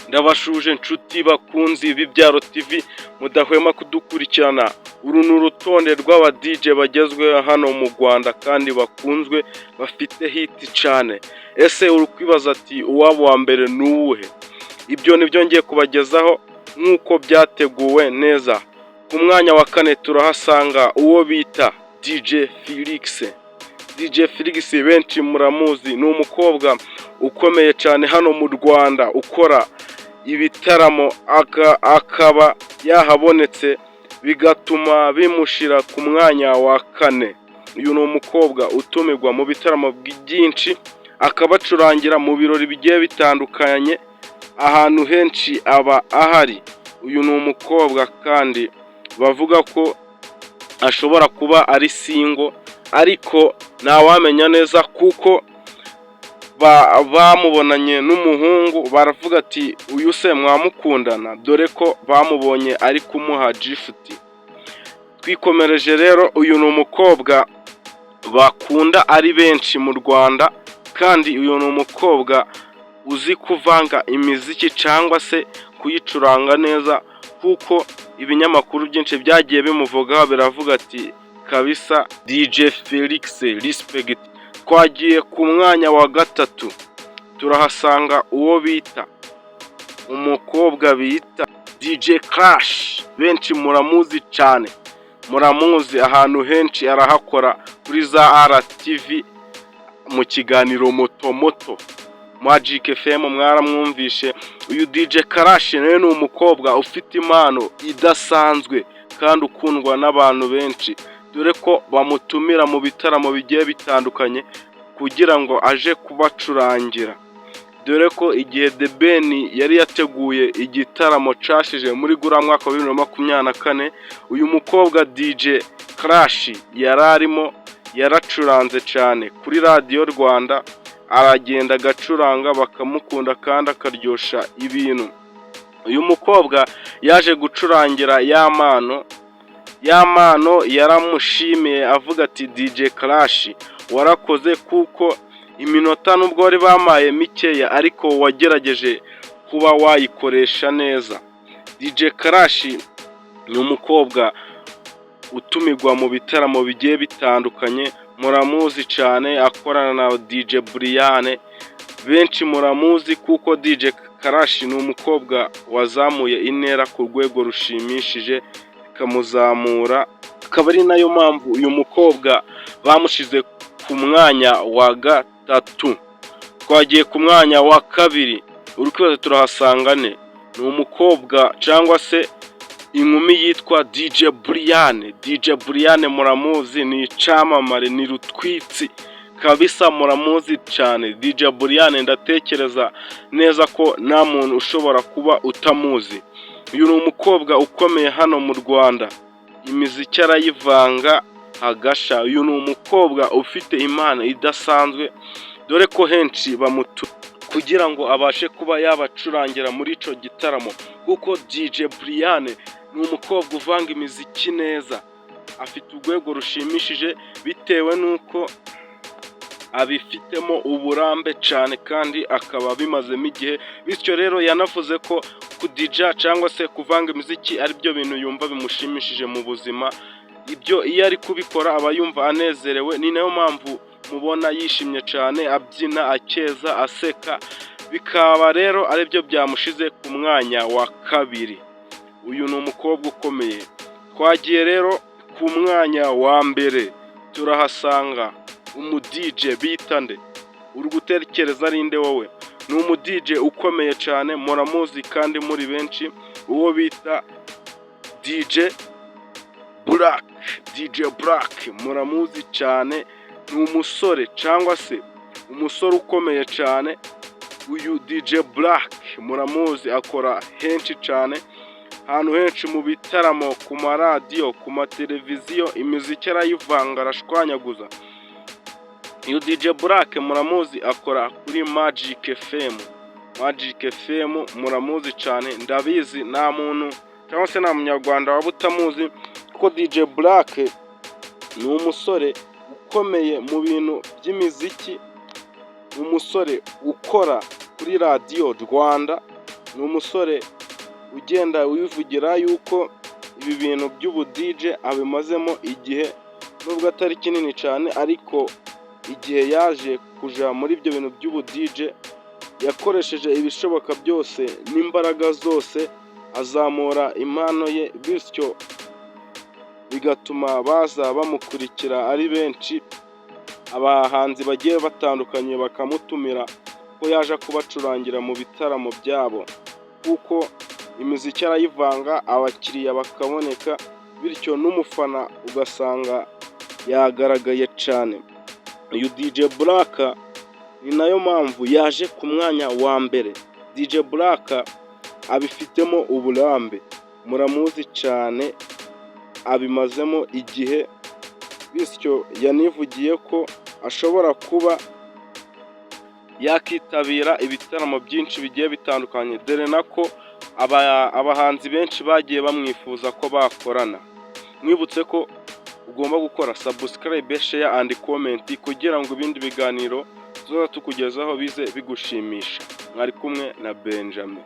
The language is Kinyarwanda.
Ndabashuje nshuti bakunzi b'Ibyaro TV mudahwema kudukurikirana. Uru ni urutonde rw'aba DJ bagezweho hano mu Rwanda kandi bakunzwe bafite hit cyane. Ese uri kwibaza ati uwabo wa mbere ni uwuhe? Ibyo nibyo ngiye kubagezaho nk'uko byateguwe neza. Ku mwanya wa kane turahasanga uwo bita DJ Felix. DJ Felix benshi muramuzi, ni umukobwa ukomeye cyane hano mu Rwanda ukora ibitaramo akaba yahabonetse bigatuma bimushira ku mwanya wa kane. Uyu ni umukobwa utumirwa mu bitaramo byinshi akabacurangira mu birori bigiye bitandukanye ahantu henshi aba ahari. Uyu ni umukobwa kandi bavuga ko ashobora kuba ari single ariko ntawamenya neza kuko bamubonanye n'umuhungu baravuga ati uyu se mwamukundana, dore ko bamubonye ari kumuha gifuti. Twikomereje rero, uyu ni umukobwa bakunda ari benshi mu Rwanda kandi uyu ni umukobwa uzi kuvanga imiziki cyangwa se kuyicuranga neza kuko ibinyamakuru byinshi byagiye bimuvugaho biravuga ati kabisa DJ Felix respect. Twagiye ku mwanya wa gatatu turahasanga uwo bita umukobwa bita DJ Crash. Benshi muramuzi cyane, muramuzi ahantu henshi arahakora kuri za RTV mu kiganiro moto Magic FM mwaramwumvishe. Uyu DJ Crash nawe ni umukobwa ufite impano idasanzwe kandi ukundwa n'abantu benshi, dore ko bamutumira mu bitaramo bigiye bitandukanye kugira ngo aje kubacurangira. Dore ko igihe The Ben yari yateguye igitaramo cashije muri gura mwaka wa 2024, uyu mukobwa DJ Crash yararimo yaracuranze cyane kuri Radio Rwanda, aragenda agacuranga bakamukunda kandi akaryosha ibintu. Uyu mukobwa yaje gucurangira Yamano yaramushimiye avuga ati DJ Crash warakoze kuko iminota nubwo wari bamaye mikeya ariko wagerageje kuba wayikoresha neza. DJ Crash ni umukobwa utumirwa mu bitaramo bigiye bitandukanye, muramuzi cyane akorana na DJ Brian. Benshi muramuzi kuko DJ Crash ni umukobwa wazamuye intera ku rwego rushimishije kamuzamura, akaba ari nayo mpamvu uyu mukobwa bamushize ku mwanya wa gatatu. Twagiye ku mwanya wa kabiri, urukwiye turahasanga ni umukobwa cyangwa se inkumi yitwa DJ Brian. DJ Brian muramuzi, ni icamamare, ni rutwitsi kabisa, muramuzi cyane. DJ Brian ndatekereza neza ko nta muntu ushobora kuba utamuzi. Uyu ni umukobwa ukomeye hano mu Rwanda, imiziki arayivanga agasha. Uyu ni umukobwa ufite impano idasanzwe, dore ko henshi bamutu kugira ngo abashe kuba yabacurangira muri ico gitaramo kuko DJ Brian ni umukobwa uvanga imiziki neza, afite urwego rushimishije bitewe nuko abifitemo uburambe cyane kandi akaba bimazemo igihe. Bityo rero yanavuze ko kudija cyangwa se kuvanga imiziki ari byo bintu yumva bimushimishije mu buzima. Ibyo iyo ari kubikora aba yumva anezerewe, ni nayo mpamvu mubona yishimye cyane, abyina, akeza, aseka, bikaba rero ari byo byamushize ku mwanya wa kabiri. Uyu ni umukobwa ukomeye. Twagiye rero ku mwanya wa mbere turahasanga DJ bita nde? Uri gutekereza ari nde wowe? Ni DJ ukomeye cyane, muramuzi kandi muri benshi, uwo bita DJ Black. DJ Black muramuzi cyane, ni umusore cyangwa se umusore ukomeye cyane. Uyu DJ Black muramuzi, akora henshi cyane, ahantu henshi mu bitaramo, ku maradiyo, ku mateleviziyo, imiziki arayivanga arashwanyaguza. Uyu DJ Black muramuzi akora kuri Magic FM. Magic FM muramuzi cyane, ndabizi nta muntu cyangwa se nta munyarwanda waba utamuzi kuko DJ Black ni umusore ukomeye mu bintu by'imiziki, umusore ukora kuri Radio Rwanda, ni umusore ugenda wivugira yuko ibi bintu by'ubu DJ abimazemo igihe nubwo atari kinini cyane, ariko igihe yaje kuja muri ibyo bintu by'ubu DJ yakoresheje ibishoboka byose n'imbaraga zose azamura impano ye, bityo bigatuma baza bamukurikira ari benshi. Abahanzi bagiye batandukanye bakamutumira ko yaje kubacurangira mu bitaramo byabo, kuko imiziki arayivanga abakiriya bakaboneka, bityo n'umufana ugasanga yagaragaye cyane. Uyu DJ Black ni nayo mpamvu yaje ku mwanya wa mbere. DJ Black abifitemo uburambe, muramuzi cyane, abimazemo igihe, bityo yanivugiye ko ashobora kuba yakitabira ibitaramo byinshi bigiye bitandukanye, dore nako abahanzi benshi bagiye bamwifuza ko bakorana. Mwibutse ko ugomba gukora subscribe, share and comment kugira ngo ibindi biganiro tuzoza tukugezaho bize bigushimisha. Mwari kumwe na Benjamin.